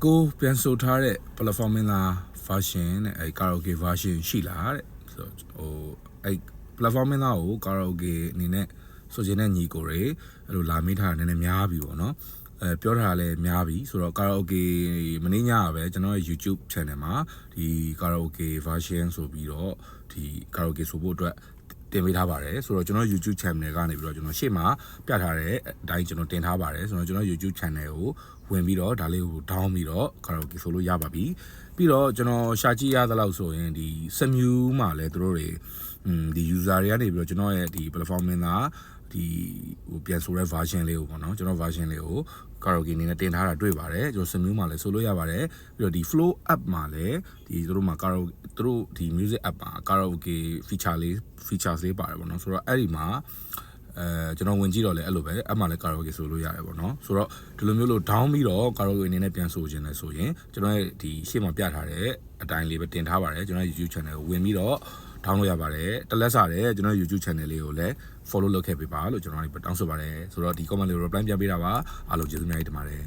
ကိုပြန်ဆိုထားတဲ့ platform မင်းသား version နဲ့အဲ karaoke version ရှိလားတဲ့ဆိုတော့အဲ platform မင်းသားကို karaoke အနေနဲ့ဆိုချင်တဲ့ညီကိုတွေအဲ့လိုလာမေးထားတာနည်းနည်းများပြီပေါ့နော်ပြောထားတာလည်းများပြီဆိုတော့ karaoke မနေ့ညပဲကျွန်တော်ရဲ့ YouTube channel မှာဒီ karaoke version ဆိုပြီးတော့ဒီ karaoke ဆိုဖို့အတွက်တင်ပေးထားပါတယ်ဆိုတော့ကျွန်တော် YouTube channel ကနေပြီးတော့ကျွန်တော်ရှေ့မှာပြထားတဲ့အတိုင်းကျွန်တော်တင်ထားပါတယ်ဆိုတော့ကျွန်တော် YouTube channel ကိုဝင်ပြီးတော့ဒါလေးကို down ပြီးတော့ karaoke ဆိုလို့ရပါပြီပြီးတော့ကျွန်တော်ရှာကြည့်ရသလောက်ဆိုရင်ဒီ Smu မှာလည်းတို့တွေဒီ user တွေကနေပြီးတော့ကျွန်တော်ရဲ့ဒီ platform မင်းသားဒီဟိုပြန်ဆိုတဲ့ version လေးကိုပေါ့နော်ကျွန်တော် version လေးကို karaoke အနေနဲ့တင်ထားတာတွေ့ပါတယ်ကျွန်တော် Smu မှာလည်းဆိုလို့ရပါတယ်ပြီးတော့ဒီ Flow app မှာလည်းဒီတို့မှာ karaoke တို့ဒီ music app မှာ karaoke features လေးပါတယ်ပေါ့နော်ဆိုတော့အဲ့ဒီမှာကျွန်တော်ဝင်ကြည့်တော့လည်းအဲ့လိုပဲအမှလည်း karaoke ဆိုလို့ရတယ်ပေါ့နော်ဆိုတော့ဒီလိုမျိုးလို့ down ပြီးတော့ karaoke အနေနဲ့ပြန်ဆိုခြင်းလဲဆိုရင်ကျွန်တော်ရဲ့ဒီရှေ့မှာပြထားတဲ့အတိုင်းလေးပဲတင်ထားပါတယ်ကျွန်တော် YouTube channel ကိုဝင်ပြီးတော့ down လုပ်ရပါတယ်တလက်စားတယ်ကျွန်တော် YouTube channel လေးကိုလည်း follow လုပ်ခဲ့ပေးပါလို့ကျွန်တော်တောင်းဆိုပါတယ်ဆိုတော့ဒီ comment လေးကို reply ပြန်ပေးတာပါအားလုံးကျေးဇူးများကြီးတင်ပါတယ်